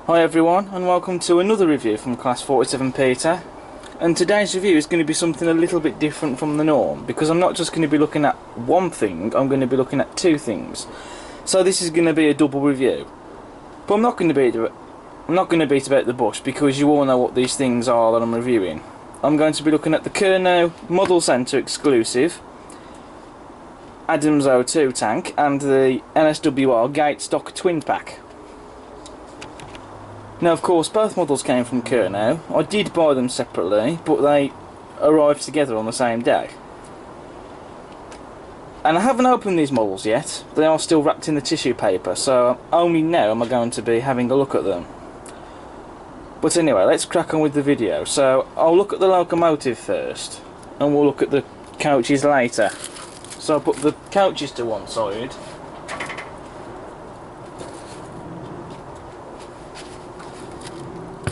Hi everyone, and welcome to another review from Class 47 Peter. And today's review is going to be something a little bit different from the norm, because I'm not just going to be looking at one thing, I'm going to be looking at two things. So this is going to be a double review. But I'm not going to beat about the bush, because you all know what these things are that I'm reviewing. I'm going to be looking at the Kernow Model Centre exclusive Adams O2 tank and the LSWR gate stock twin pack. Now of course both models came from Kernow. I did buy them separately, but they arrived together on the same day. And I haven't opened these models yet. They are still wrapped in the tissue paper, so only now am I going to be having a look at them. But anyway, let's crack on with the video. So I'll look at the locomotive first, and we'll look at the coaches later. So I'll put the coaches to one side.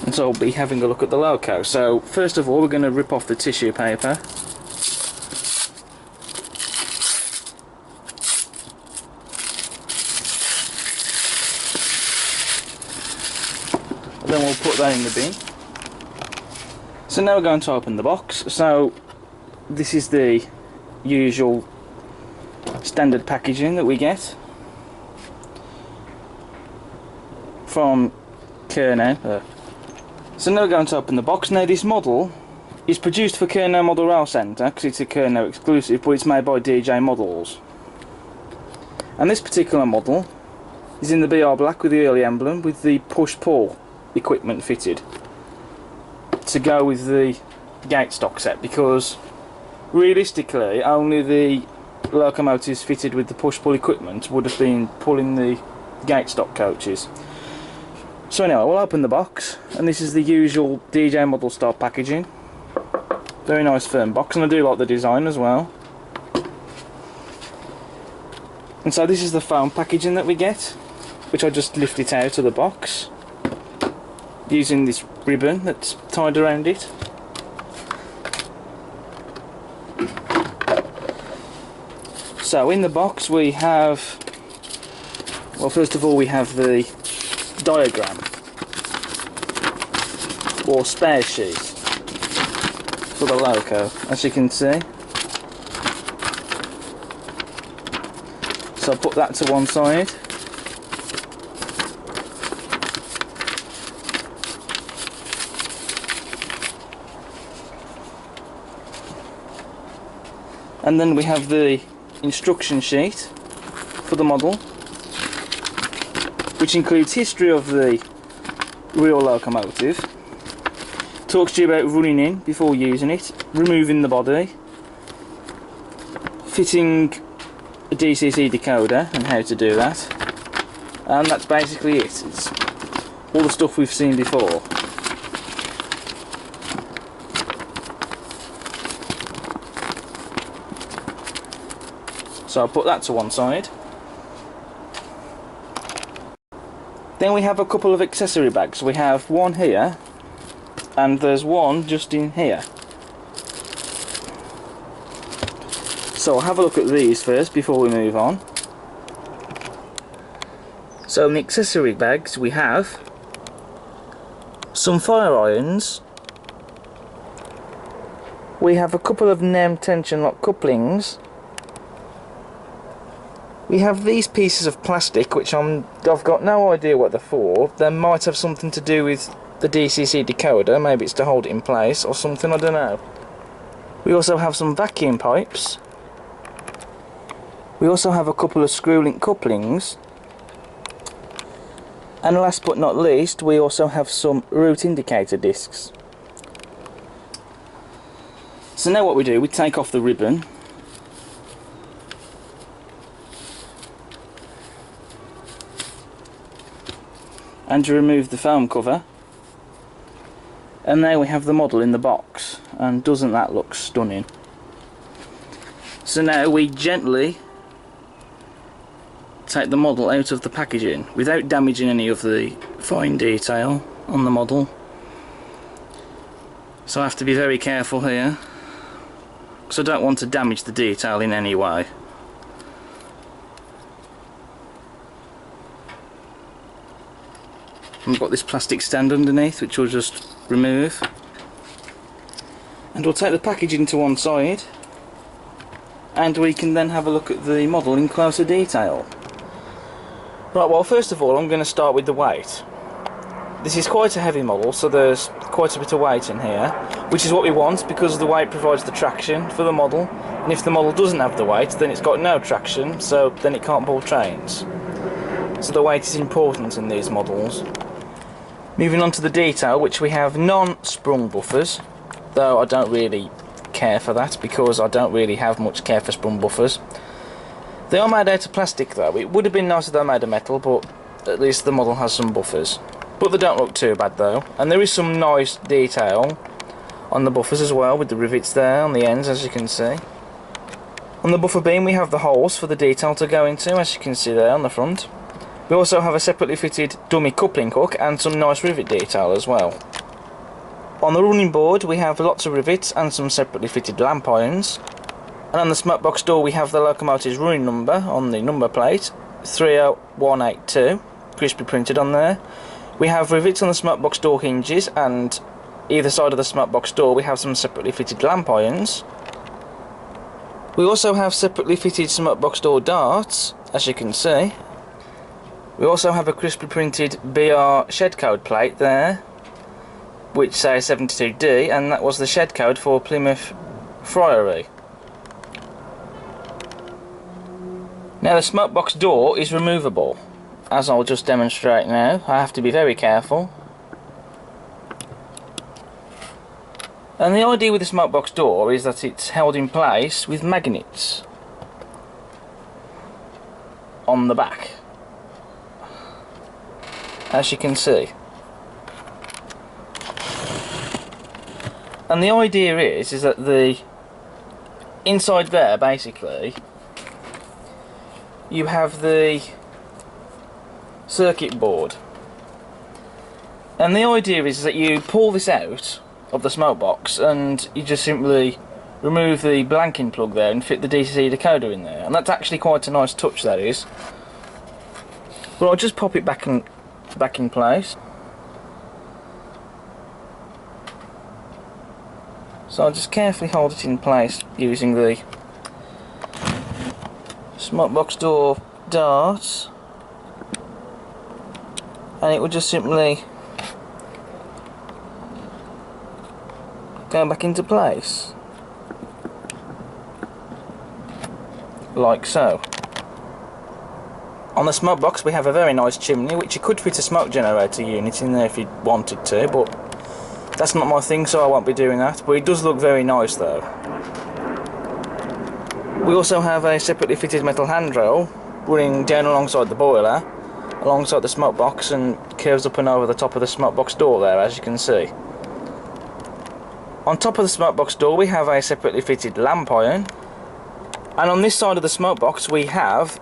And so I'll be having a look at the loco. So first of all we're going to rip off the tissue paper. And then we'll put that in the bin. So now we're going to open the box. So this is the usual standard packaging that we get from Kernow. So now we're going to open the box. Now this model is produced for Kernow Model Rail Centre because it's a Kernow exclusive, but it's made by DJ Models. And this particular model is in the BR black with the early emblem with the push-pull equipment fitted to go with the gate stock set, because realistically only the locomotives fitted with the push-pull equipment would have been pulling the gate stock coaches. So anyway, we'll open the box, and this is the usual DJ Model style packaging. Very nice firm box, and I do like the design as well. And so this is the foam packaging that we get, which I just lift it out of the box using this ribbon that's tied around it. So in the box we have, well, first of all we have the diagram or spare sheet for the loco, as you can see. So I'll put that to one side. And then we have the instruction sheet for the model, which includes history of the real locomotive, talks to you about running in before using it, removing the body, fitting a DCC decoder and how to do that, and that's basically it. It's all the stuff we've seen before. So I'll put that to one side. Then we have a couple of accessory bags. We have one here, and there's one just in here. So I'll have a look at these first before we move on. So in the accessory bags we have some fire irons. We have a couple of NEM tension lock couplings. We have these pieces of plastic, which I've got no idea what they're for. They might have something to do with the DCC decoder, maybe it's to hold it in place or something, I don't know. We also have some vacuum pipes. We also have a couple of screw link couplings. And last but not least, we also have some route indicator discs. So now what we do, we take off the ribbon. And to remove the foam cover, and there we have the model in the box, and doesn't that look stunning? So now we gently take the model out of the packaging without damaging any of the fine detail on the model. So I have to be very careful here, because I don't want to damage the detail in any way. And we've got this plastic stand underneath which we'll just remove. And we'll take the packaging to one side, and we can then have a look at the model in closer detail. Right, well, first of all I'm going to start with the weight. This is quite a heavy model, so there's quite a bit of weight in here, which is what we want because the weight provides the traction for the model, and if the model doesn't have the weight then it's got no traction, so then it can't pull trains. So the weight is important in these models. Moving on to the detail, which we have non-sprung buffers, though I don't really care for that because I don't really have much care for sprung buffers. They are made out of plastic though. It would have been nice if they were made of metal, but at least the model has some buffers. But they don't look too bad though, and there is some nice detail on the buffers as well, with the rivets there on the ends, as you can see. On the buffer beam we have the holes for the detail to go into, as you can see there on the front. We also have a separately fitted dummy coupling hook and some nice rivet detail as well. On the running board we have lots of rivets and some separately fitted lamp irons. And on the smoke box door we have the locomotive's running number on the number plate, 30182, crisply printed on there. We have rivets on the smoke box door hinges, and either side of the smoke box door we have some separately fitted lamp irons. We also have separately fitted smoke box door darts, as you can see. We also have a crisply printed BR shed code plate there, which says 72D, and that was the shed code for Plymouth Friary. Now the smoke box door is removable, as I'll just demonstrate now. I have to be very careful. And the idea with the smoke box door is that it's held in place with magnets on the back, as you can see. And the idea is that the inside there, basically, you have the circuit board, and the idea is that you pull this out of the smoke box and you just simply remove the blanking plug there and fit the DC decoder in there, and that's actually quite a nice touch, that is. But I'll just pop it back in place. So I'll just carefully hold it in place using the smoke box door dart, and it will just simply go back into place, like so. On the smoke box we have a very nice chimney, which you could fit a smoke generator unit in there if you wanted to, but that's not my thing, so I won't be doing that. But it does look very nice though. We also have a separately fitted metal handrail running down alongside the boiler, alongside the smoke box, and curves up and over the top of the smoke box door there, as you can see. On top of the smoke box door we have a separately fitted lamp iron, and on this side of the smoke box we have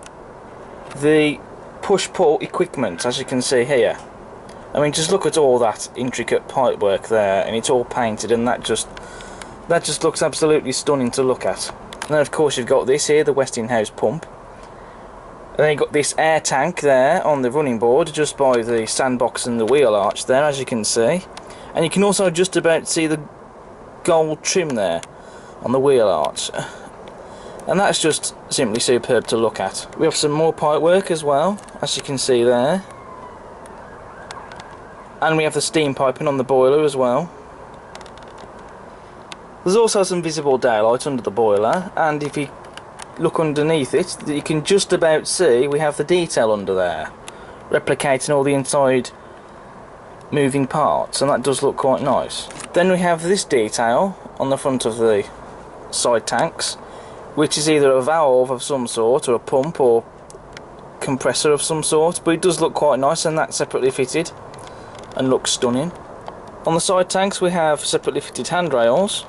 the push-pull equipment, as you can see here. I mean, just look at all that intricate pipe work there, and it's all painted, and that just looks absolutely stunning to look at. And then of course you've got this here, the Westinghouse pump. And then you've got this air tank there on the running board, just by the sandbox and the wheel arch there, as you can see. And you can also just about see the gold trim there on the wheel arch. And that's just simply superb to look at. We have some more pipe work as well, as you can see there. And we have the steam piping on the boiler as well. There's also some visible daylight under the boiler, and if you look underneath it, you can just about see we have the detail under there, replicating all the inside moving parts, and that does look quite nice. Then we have this detail on the front of the side tanks, which is either a valve of some sort, or a pump, or compressor of some sort, but it does look quite nice, and that's separately fitted and looks stunning. On the side tanks we have separately fitted handrails,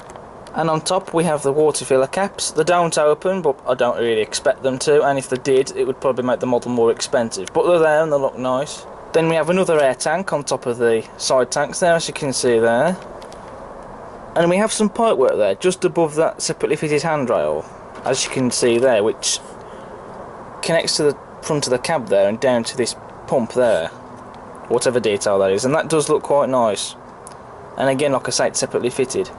and on top we have the water filler caps. They don't open, but I don't really expect them to, and if they did it would probably make the model more expensive, but they're there and they look nice. Then we have another air tank on top of the side tanks there, as you can see there, and we have some pipe work there just above that separately fitted handrail, as you can see there, which connects to the front of the cab there and down to this pump there, whatever detail that is, and that does look quite nice. And again, like I say, it's separately fitted.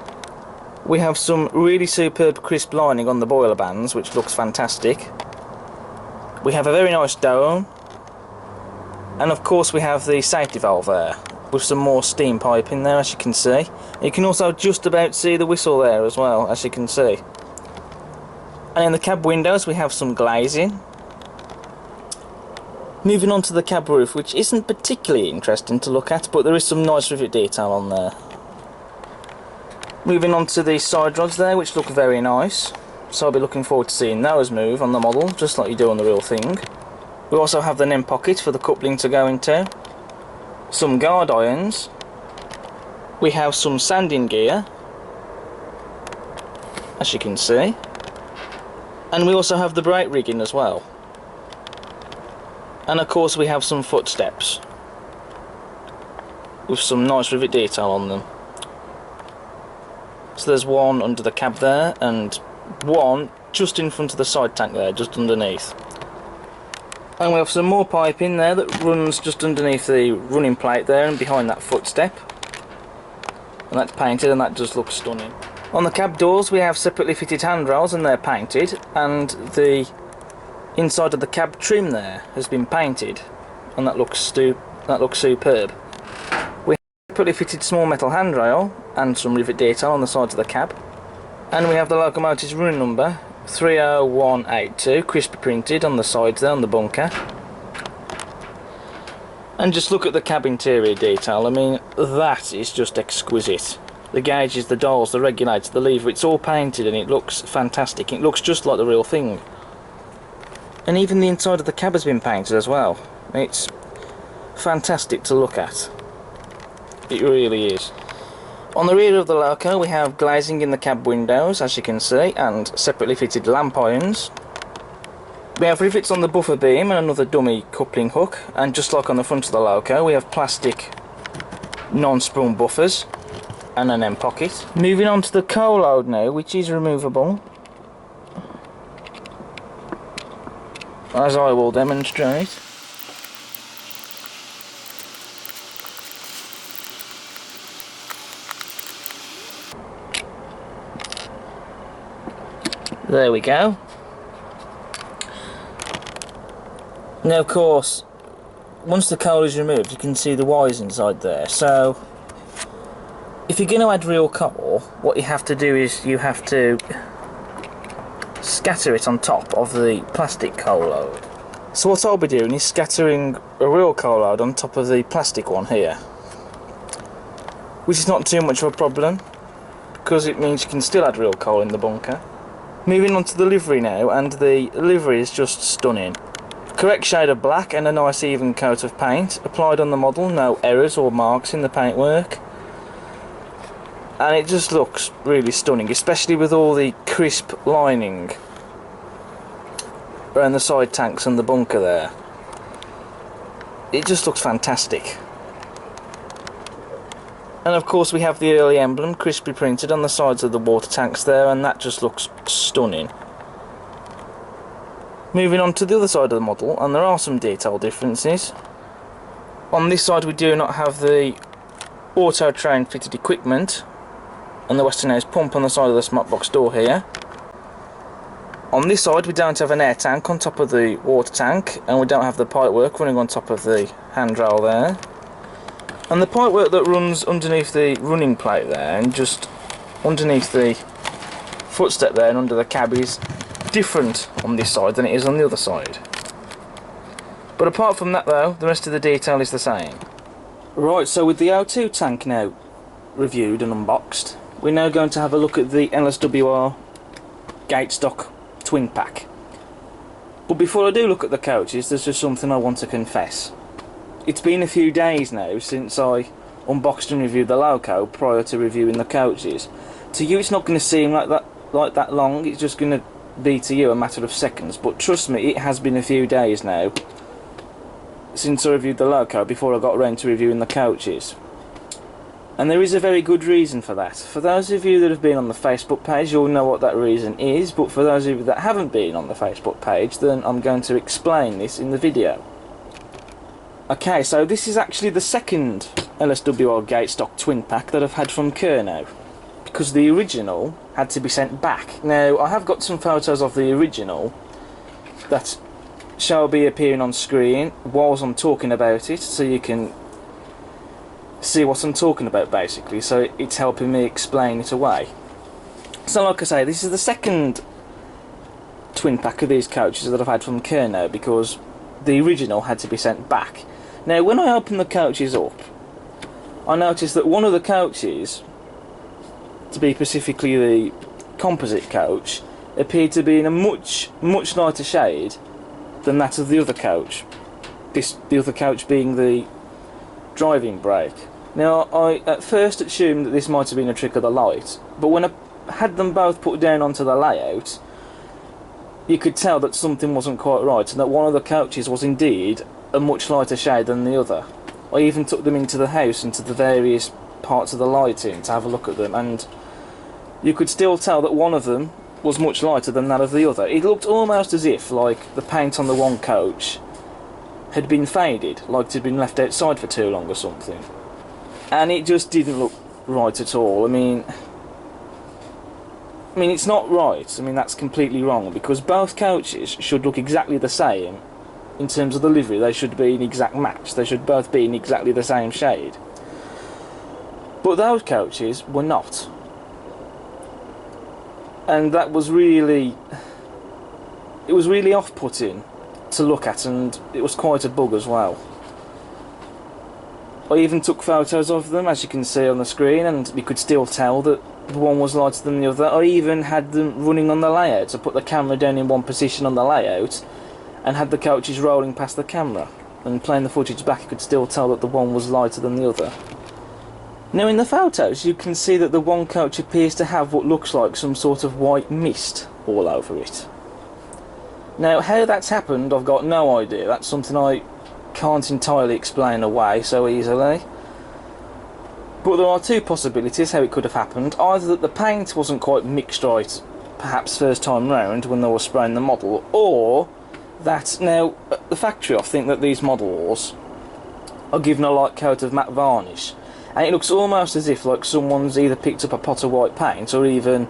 We have some really superb crisp lining on the boiler bands, which looks fantastic. We have a very nice dome, and of course we have the safety valve there, with some more steam pipe in there, as you can see. You can also just about see the whistle there as well, as you can see. And in the cab windows we have some glazing. Moving on to the cab roof, which isn't particularly interesting to look at, but there is some nice rivet detail on there. Moving on to the side rods there, which look very nice. So I'll be looking forward to seeing those move on the model, just like you do on the real thing. We also have the NEM pocket for the coupling to go into. Some guard irons. We have some sanding gear, as you can see. And we also have the brake rigging as well. And of course we have some footsteps, with some nice rivet detail on them. So there's one under the cab there, and one just in front of the side tank there, just underneath. And we have some more pipe in there that runs just underneath the running plate there and behind that footstep. And that's painted, and that does look stunning. On the cab doors we have separately fitted handrails, and they're painted, and the inside of the cab trim there has been painted, and that looks superb. We have a separately fitted small metal handrail and some rivet detail on the sides of the cab. And we have the locomotive's running number 30182 crispy printed on the sides there on the bunker. And just look at the cab interior detail. I mean, that is just exquisite. The gauges, the dials, the regulator, the lever, it's all painted and it looks fantastic. It looks just like the real thing. And even the inside of the cab has been painted as well. It's fantastic to look at. It really is. On the rear of the loco we have glazing in the cab windows, as you can see, and separately fitted lamp irons. We have rivets on the buffer beam and another dummy coupling hook, and just like on the front of the loco we have plastic non-sprung buffers and an end pocket. Moving on to the coal load now, which is removable, as I will demonstrate. There we go. Now of course, once the coal is removed you can see the wires inside there, so if you're going to add real coal, what you have to do is you have to scatter it on top of the plastic coal load. So what I'll be doing is scattering a real coal load on top of the plastic one here, which is not too much of a problem because it means you can still add real coal in the bunker. Moving on to the livery now, and the livery is just stunning. Correct shade of black and a nice even coat of paint applied on the model, no errors or marks in the paintwork. And it just looks really stunning, especially with all the crisp lining around the side tanks and the bunker there. It just looks fantastic. And of course we have the early emblem crisply printed on the sides of the water tanks there, and that just looks stunning. Moving on to the other side of the model, and there are some detail differences. On this side we do not have the auto train fitted equipment and the Westinghouse pump on the side of the smart box door here. On this side we don't have an air tank on top of the water tank, and we don't have the pipework running on top of the handrail there. And the pipework that runs underneath the running plate there and just underneath the footstep there and under the cab is different on this side than it is on the other side. But apart from that though, the rest of the detail is the same. Right, so with the O2 tank now reviewed and unboxed, we're now going to have a look at the LSWR gate stock twin pack. But before I do look at the coaches, there's just something I want to confess. It's been a few days now since I unboxed and reviewed the loco prior to reviewing the coaches. To you it's not going to seem like that long, it's just going to be to you a matter of seconds, but trust me, it has been a few days now since I reviewed the loco before I got around to reviewing the coaches. And there is a very good reason for that. For those of you that have been on the Facebook page, you'll know what that reason is, but for those of you that haven't been on the Facebook page, then I'm going to explain this in the video. Okay, so this is actually the second LSWR gate stock twin pack that I've had from Kernow, because the original had to be sent back. Now, I have got some photos of the original that shall be appearing on screen whilst I'm talking about it, so you can see what I'm talking about basically, so it's helping me explain it away. So like I say, this is the second twin pack of these coaches that I've had from Kernow, because the original had to be sent back. Now when I opened the coaches up, I noticed that one of the coaches, to be specifically the composite coach, appeared to be in a much lighter shade than that of the other coach. The other coach being the driving brake. Now I at first assumed that this might have been a trick of the light, but when I had them both put down onto the layout, you could tell that something wasn't quite right, and that one of the coaches was indeed a much lighter shade than the other. I even took them into the house, into the various parts of the lighting, to have a look at them, and you could still tell that one of them was much lighter than that of the other. It looked almost as if, like, the paint on the one coach had been faded, like it had been left outside for too long or something. And it just didn't look right at all. I mean, it's not right. I mean, that's completely wrong, because both coaches should look exactly the same in terms of the livery. They should be an exact match. They should both be in exactly the same shade. But those coaches were not. And that was really... it was really off-putting to look at, and it was quite a bug as well. I even took photos of them, as you can see on the screen, and you could still tell that the one was lighter than the other. I even had them running on the layout. I put the camera down in one position on the layout and had the coaches rolling past the camera, and playing the footage back you could still tell that the one was lighter than the other. Now in the photos you can see that the one coach appears to have what looks like some sort of white mist all over it. Now how that's happened I've got no idea. That's something I can't entirely explain away so easily. But there are two possibilities how it could have happened. Either that the paint wasn't quite mixed right, perhaps first time round when they were spraying the model, or that, now at the factory I think that these models are given a light coat of matte varnish, and it looks almost as if like someone's either picked up a pot of white paint or even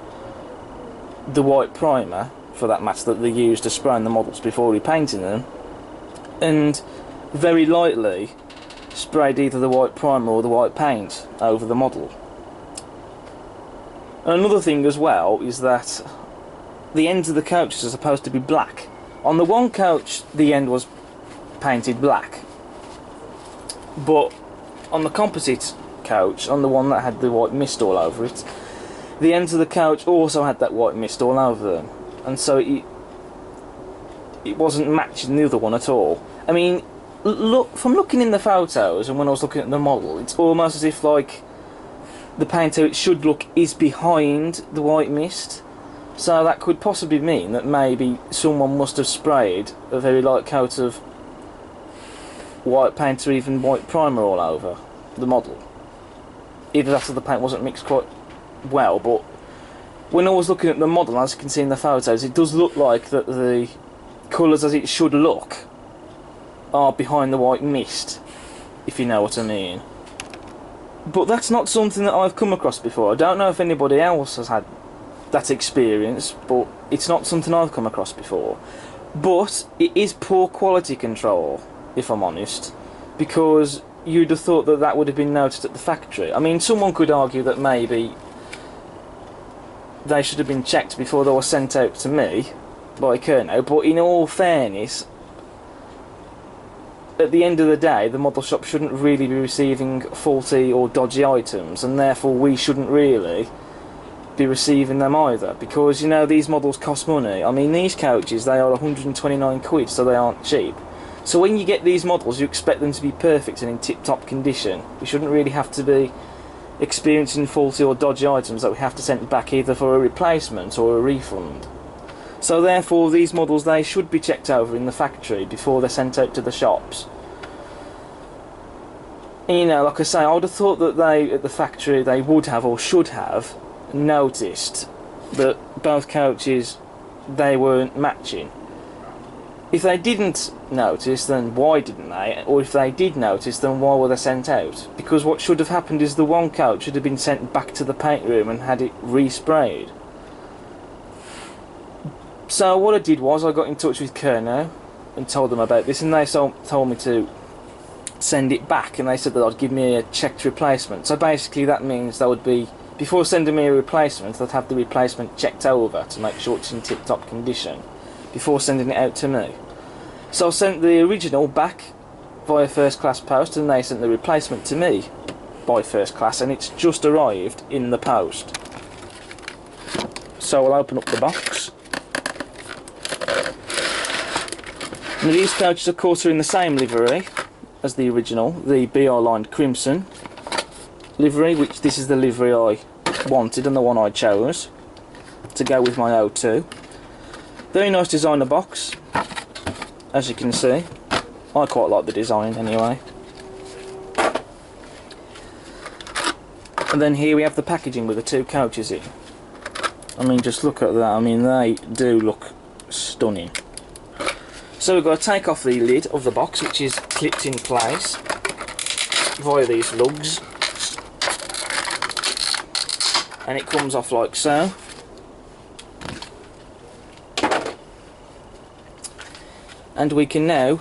the white primer, for that matter, that they use to spray on the models before repainting them, and very lightly sprayed either the white primer or the white paint over the model. And another thing as well is that the ends of the coaches are supposed to be black. On the one coach the end was painted black, but on the composite coach, on the one that had the white mist all over it, the ends of the coach also had that white mist all over them, and so it wasn't matching the other one at all. I mean, look, from looking in the photos and when I was looking at the model, it's almost as if like the paint how it should look is behind the white mist. So that could possibly mean that maybe someone must have sprayed a very light coat of white paint or even white primer all over the model. Either that or the paint wasn't mixed quite well, but when I was looking at the model, as you can see in the photos, it does look like that the colours as it should look are behind the white mist, if you know what I mean. But that's not something that I've come across before. I don't know if anybody else has had that experience, but it's not something I've come across before. But it is poor quality control, if I'm honest, because you'd have thought that that would have been noticed at the factory. I mean, someone could argue that maybe they should have been checked before they were sent out to me by Kernow, but in all fairness, at the end of the day, the model shop shouldn't really be receiving faulty or dodgy items, and therefore we shouldn't really be receiving them either, because, you know, these models cost money. I mean, these coaches, they are 129 quid, so they aren't cheap. So when you get these models, you expect them to be perfect and in tip-top condition. We shouldn't really have to be experiencing faulty or dodgy items that we have to send back either for a replacement or a refund. So therefore these models, they should be checked over in the factory before they're sent out to the shops. And, you know, like I say, I would have thought that they, at the factory, they would have or should have noticed that both coaches, they weren't matching. If they didn't notice, then why didn't they? Or if they did notice, then why were they sent out? Because what should have happened is the one coach should have been sent back to the paint room and had it resprayed. So what I did was I got in touch with Kernow and told them about this, and they told me to send it back, and they said that I'd give me a checked replacement. So basically that means they would be, before sending me a replacement, they'd have the replacement checked over to make sure it's in tip-top condition before sending it out to me. So I sent the original back via first class post, and they sent the replacement to me by first class, and it's just arrived in the post. So I'll open up the box. Now these coaches of course are in the same livery as the original, the BR Line Crimson livery, which this is the livery I wanted and the one I chose to go with my O2. Very nice designer box, as you can see. I quite like the design anyway. And then here we have the packaging with the two coaches in. I mean, just look at that. I mean, they do look stunning. So we've got to take off the lid of the box, which is clipped in place via these lugs, and it comes off like so. And we can now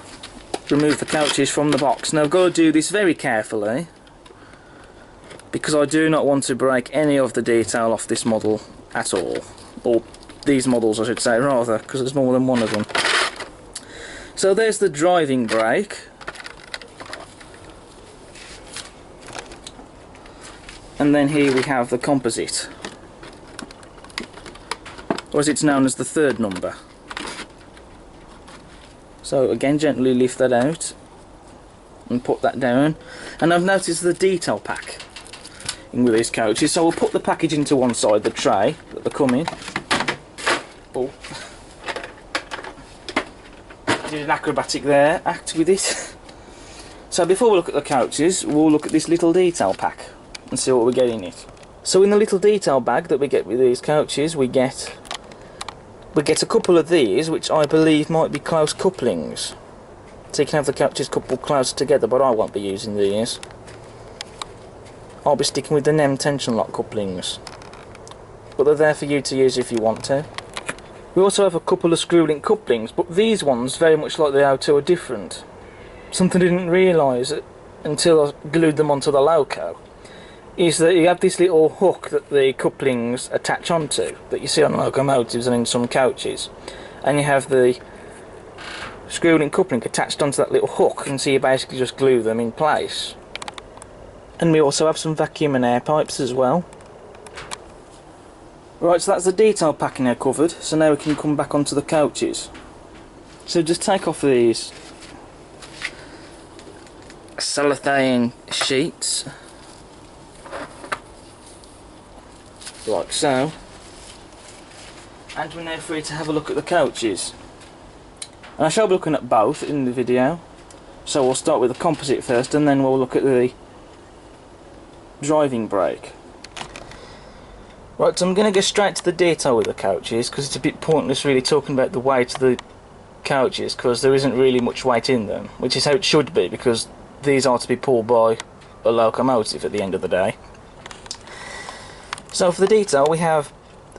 remove the coaches from the box. Now I've got to do this very carefully, because I do not want to break any of the detail off this model at all, or these models I should say rather, because there's more than one of them. So there's the driving brake, and then here we have the composite, or as it's known as the third number. So again, gently lift that out and put that down, and I've noticed the detail pack in with these coaches, so we'll put the package into one side, the tray that they come in. Oh. Did an acrobatic there act with it. So before we look at the coaches, we'll look at this little detail pack and see what we get in it. So in the little detail bag that we get with these coaches, we get a couple of these, which I believe might be close couplings. So you can have the coaches coupled close together, but I won't be using these. I'll be sticking with the NEM tension lock couplings, but they're there for you to use if you want to. We also have a couple of screw link couplings, but these ones, very much like the O2, are different. Something I didn't realise until I glued them onto the loco is that you have this little hook that the couplings attach onto, that you see on locomotives and in some coaches, and you have the screw link coupling attached onto that little hook, and so you basically just glue them in place. And we also have some vacuum and air pipes as well. Right, so that's the detail packing now covered, so now we can come back onto the coaches. So just take off these cellophane sheets, like so, and we're now free to have a look at the coaches. And I shall be looking at both in the video, so we'll start with the composite first, and then we'll look at the driving brake. Right, so I'm going to go straight to the detail with the coaches, because it's a bit pointless really talking about the weight of the coaches, because there isn't really much weight in them, which is how it should be, because these are to be pulled by a locomotive at the end of the day. So for the detail, we have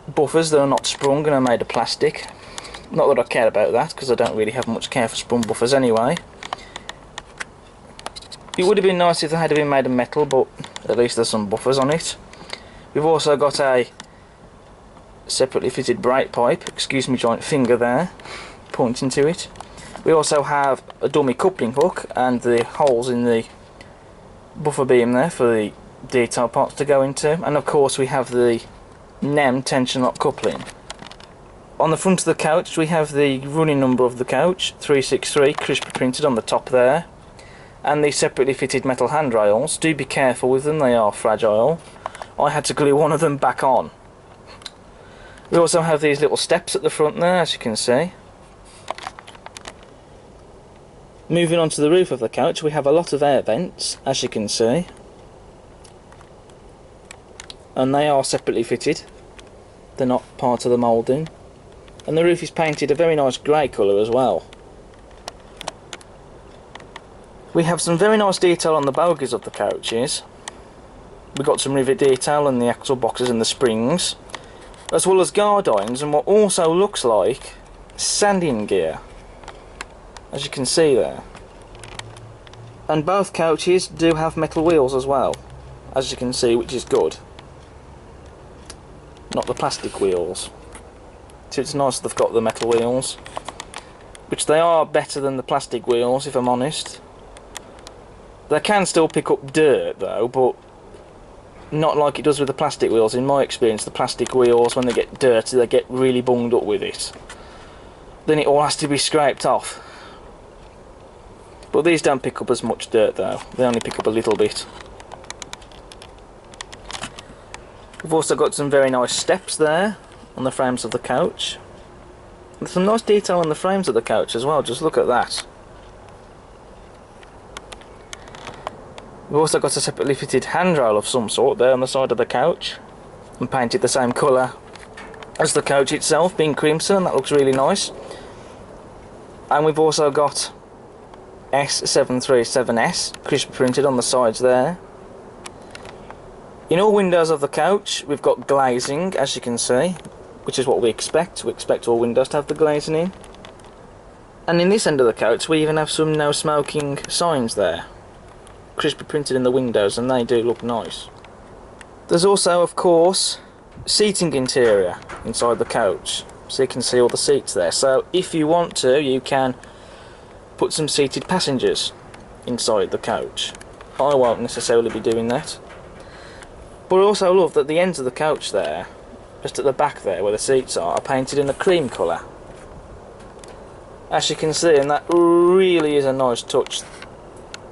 buffers that are not sprung and are made of plastic. Not that I care about that, because I don't really have much care for sprung buffers anyway. It would have been nice if they had been made of metal, but at least there's some buffers on it. We've also got a separately fitted brake pipe, excuse me giant finger there, pointing to it. We also have a dummy coupling hook and the holes in the buffer beam there for the detail parts to go into, and of course we have the NEM tension lock coupling. On the front of the couch we have the running number of the coach, 363, crisply printed on the top there, and the separately fitted metal handrails. Do be careful with them, they are fragile. I had to glue one of them back on. We also have these little steps at the front there, as you can see. Moving on to the roof of the couch, we have a lot of air vents, as you can see. And they are separately fitted. They're not part of the moulding. And the roof is painted a very nice grey colour as well. We have some very nice detail on the bogies of the coaches. We've got some rivet detail on the axle boxes and the springs, as well as guard irons and what also looks like sanding gear, as you can see there. And both coaches do have metal wheels as well, as you can see, which is good. Not the plastic wheels. So it's nice they've got the metal wheels, which they are better than the plastic wheels, if I'm honest. They can still pick up dirt though, but not like it does with the plastic wheels. In my experience, the plastic wheels, when they get dirty, they get really bunged up with it. Then it all has to be scraped off. But these don't pick up as much dirt though, they only pick up a little bit. We've also got some very nice steps there on the frames of the coach. There's some nice detail on the frames of the coach as well, just look at that. We've also got a separately fitted handrail of some sort there on the side of the coach, and painted the same colour as the coach itself, being crimson. That looks really nice. And we've also got S737S crisp printed on the sides there. In all windows of the coach we've got glazing, as you can see, which is what we expect. We expect all windows to have the glazing in. And in this end of the coach we even have some no smoking signs there, crisply printed in the windows, and they do look nice. There's also, of course, seating interior inside the coach, so you can see all the seats there. So if you want to, you can put some seated passengers inside the coach. I won't necessarily be doing that. But I also love that the ends of the coach there, just at the back there where the seats are painted in a cream colour, as you can see, and that really is a nice touch.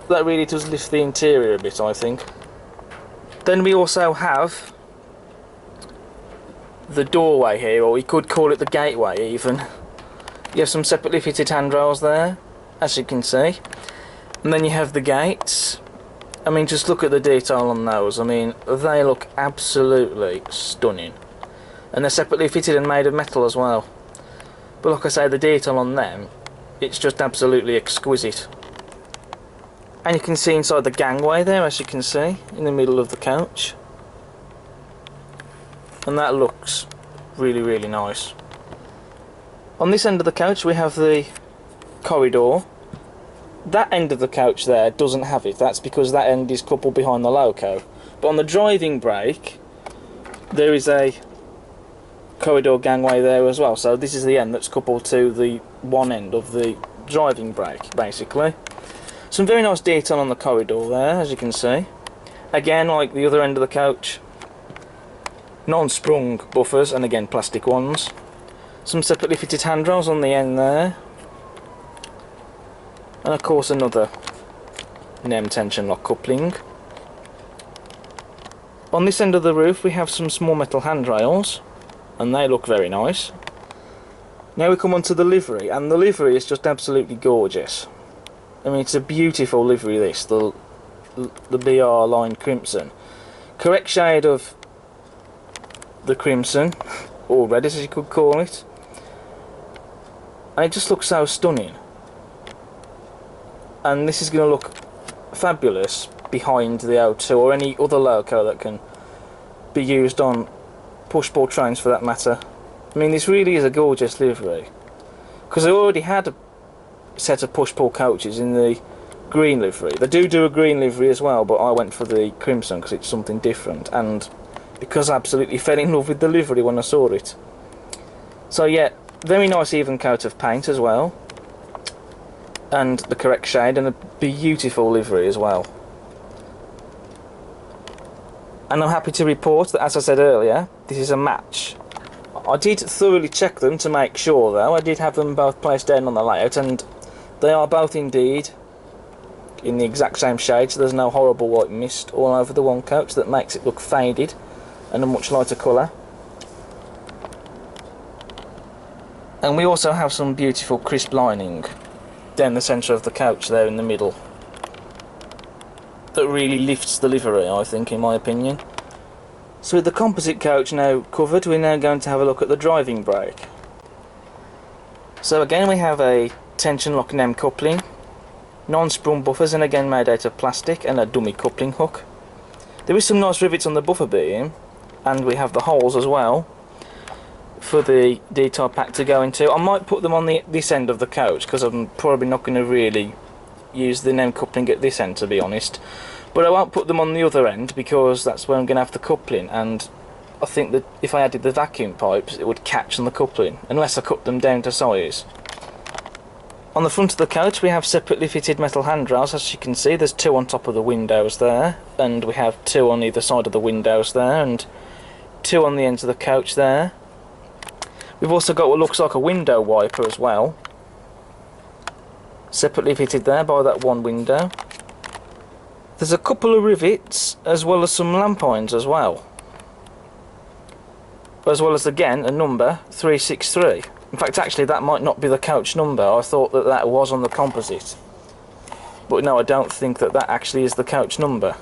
That really does lift the interior a bit, I think. Then we also have the doorway here, or we could call it the gateway even. You have some separately fitted handrails there, as you can see. And then you have the gates. I mean, just look at the detail on those. I mean, they look absolutely stunning. And they're separately fitted and made of metal as well. But like I say, the detail on them, it's just absolutely exquisite. And you can see inside the gangway there, as you can see, in the middle of the coach. And that looks really, really nice. On this end of the coach we have the corridor. That end of the coach there doesn't have it. That's because that end is coupled behind the loco. But on the driving brake there is a corridor gangway there as well. So this is the end that's coupled to the one end of the driving brake, basically. Some very nice detail on the corridor there, as you can see. Again, like the other end of the coach, non-sprung buffers, and again plastic ones. Some separately fitted handrails on the end there. And of course another NEM tension lock coupling. On this end of the roof we have some small metal handrails, and they look very nice. Now we come on to the livery, and the livery is just absolutely gorgeous. I mean, it's a beautiful livery, this, the BR line crimson. Correct shade of the crimson, or red as you could call it. And it just looks so stunning. And this is going to look fabulous behind the O2 or any other loco that can be used on push-pull trains for that matter. I mean, this really is a gorgeous livery. Because I already had a set of push-pull coaches in the green livery. They do a green livery as well, but I went for the crimson because it's something different, and because I absolutely fell in love with the livery when I saw it. So yeah, very nice even coat of paint as well, and the correct shade, and a beautiful livery as well. And I'm happy to report that, as I said earlier, this is a match. I did thoroughly check them to make sure though. I did have them both placed down on the layout, and they are both indeed in the exact same shade, so there's no horrible white mist all over the one coach that makes it look faded and a much lighter colour. And we also have some beautiful crisp lining down the centre of the coach there in the middle that really lifts the livery, I think, in my opinion. So with the composite coach now covered, we're now going to have a look at the driving brake. So again we have a tension lock NEM coupling non-sprung buffers, and again made out of plastic, and a dummy coupling hook. There is some nice rivets on the buffer beam, and we have the holes as well for the detail pack to go into. I might put them on this end of the coach, because I'm probably not going to really use the NEM coupling at this end, to be honest. But I won't put them on the other end, because that's where I'm going to have the coupling, and I think that if I added the vacuum pipes it would catch on the coupling, unless I cut them down to size. On the front of the coach we have separately fitted metal handrails. As you can see, there's 2 on top of the windows there, and we have 2 on either side of the windows there, and 2 on the ends of the coach there. We've also got what looks like a window wiper as well, separately fitted there by that one window. There's a couple of rivets as well as some lamp irons as well. As well as, again, a number 363. In fact, actually that might not be the coach number. I thought that that was on the composite, but no, I don't think that that actually is the coach number.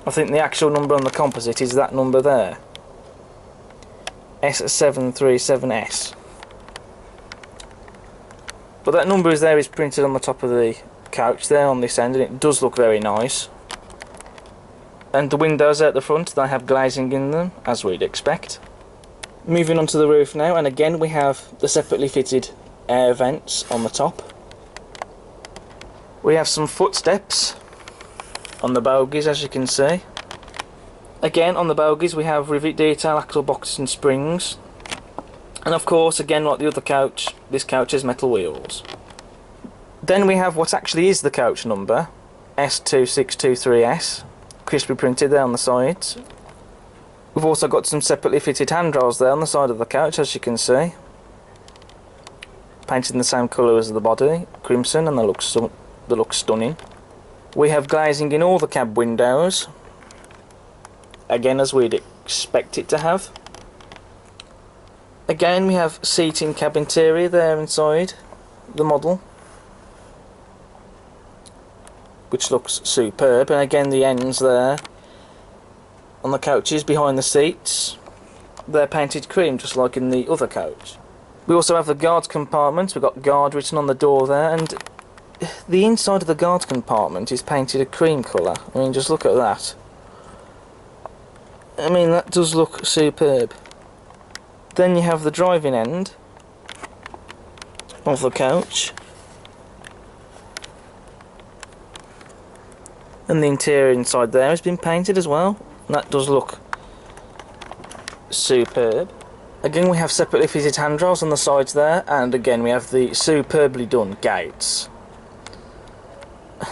I think the actual number on the composite is that number there, S737S. But that number is printed on the top of the couch there on this end, and it does look very nice. And the windows out the front, they have glazing in them, as we'd expect. Moving on to the roof now, and again we have the separately fitted air vents on the top. We have some footsteps on the bogies, as you can see. Again, on the bogies we have rivet detail, axle boxes and springs. And of course, again like the other coach, this coach has metal wheels. Then we have what actually is the coach number, S2623S, crisply printed there on the sides. We've also got some separately fitted handrails there on the side of the couch, as you can see. Painted in the same colour as the body, crimson, and they look stunning. We have glazing in all the cab windows, again as we'd expect it to have. Again we have seating cab interior there inside the model, which looks superb, and again the ends there on the coaches behind the seats, they're painted cream just like in the other coach. We also have the guards compartment. We've got guard written on the door there, and the inside of the guards compartment is painted a cream colour. I mean, just look at that. I mean, that does look superb. Then you have the driving end of the coach, and the interior inside there has been painted as well. That does look superb. Again we have separately fitted handrails on the sides there, and again we have the superbly done gates.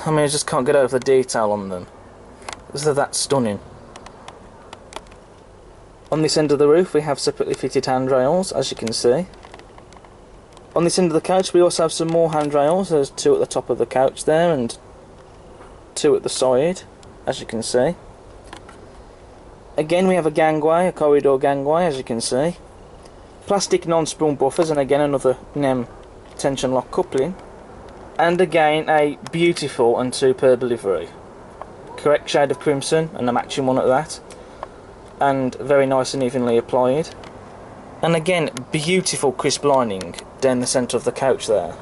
I mean, I just can't get over the detail on them. They're that stunning. On this end of the roof we have separately fitted handrails, as you can see. On this end of the couch we also have some more handrails. There's 2 at the top of the couch there and 2 at the side, as you can see. Again we have a gangway, a corridor gangway, as you can see. Plastic non-sprung buffers, and again another NEM tension lock coupling. And again a beautiful and superb livery. Correct shade of crimson, and a matching one at that. And very nice and evenly applied. And again, beautiful crisp lining down the centre of the coach there.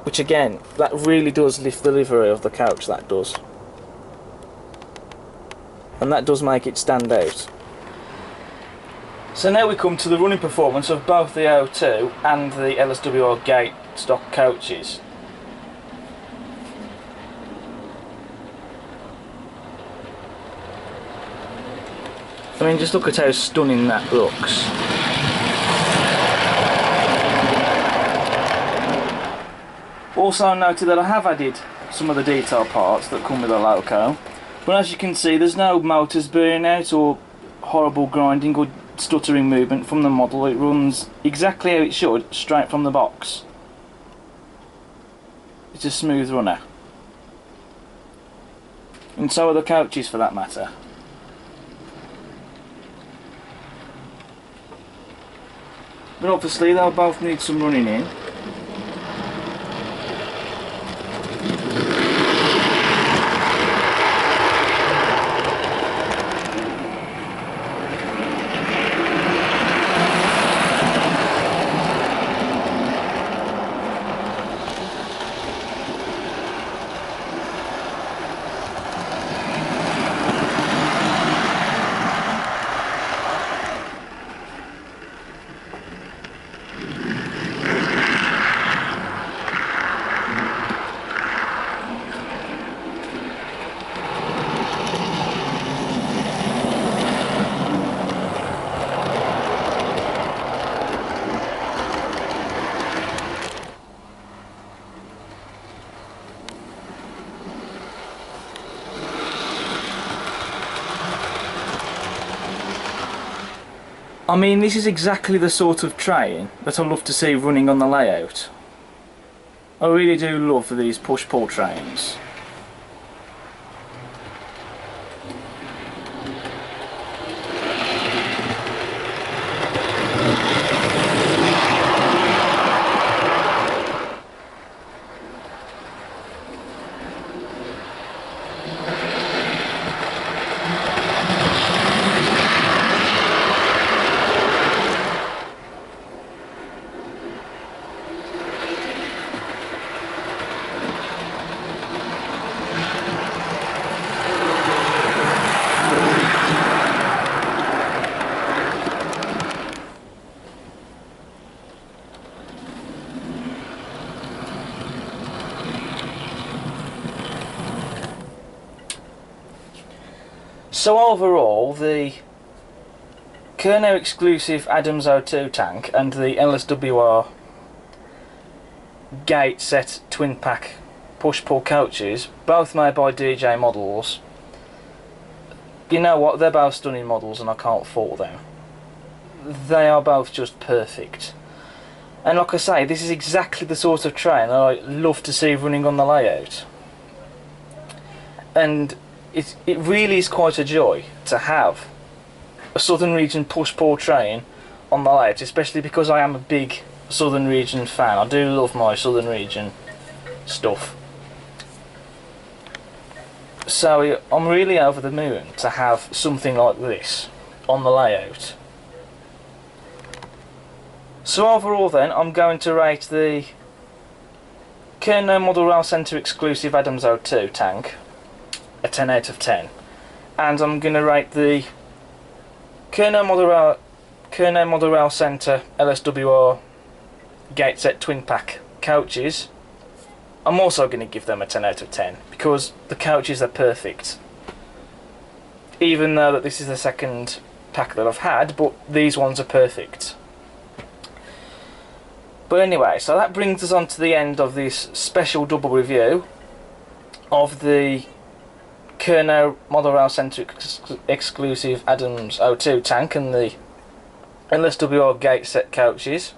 Which again, that really does lift the livery of the couch, that does. And that does make it stand out. So now we come to the running performance of both the O2 and the LSWR gate stock coaches. I mean, just look at how stunning that looks. Also I noted that I have added some of the detail parts that come with the loco. But as you can see, there's no motors burning out or horrible grinding or stuttering movement from the model. It runs exactly how it should, straight from the box. It's a smooth runner. And so are the coaches, for that matter. But obviously they'll both need some running in. I mean, this is exactly the sort of train that I love to see running on the layout. I really do love these push-pull trains. So overall, the Kernow exclusive Adams O2 tank and the LSWR gate set twin pack push-pull coaches, both made by DJ Models. You know what, they're both stunning models and I can't fault them. They are both just perfect. And like I say, this is exactly the sort of train I love to see running on the layout. And it really is quite a joy to have a Southern Region push-pull train on the layout, especially because I am a big Southern Region fan. I do love my Southern Region stuff. So I'm really over the moon to have something like this on the layout. So overall then, I'm going to rate the Kernow Model Rail Centre exclusive Adams O2 tank a 10 out of 10. And I'm going to rate the Kernow Model Rail Centre LSWR gate set twin pack coaches. I'm also going to give them a 10 out of 10 because the coaches are perfect. Even though that this is the second pack that I've had, but these ones are perfect. But anyway, so that brings us on to the end of this special double review of the Kernow Model Rail Centre exclusive Adams O2 tank and the LSWR gate set coaches.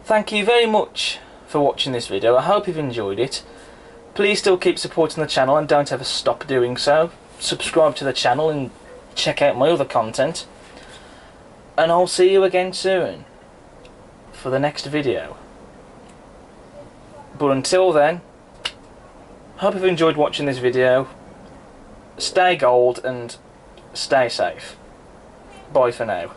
Thank you very much for watching this video. I hope you've enjoyed it. Please still keep supporting the channel and don't ever stop doing so. Subscribe to the channel and check out my other content. And I'll see you again soon for the next video. But until then, hope you've enjoyed watching this video. Stay gold and stay safe. Bye for now.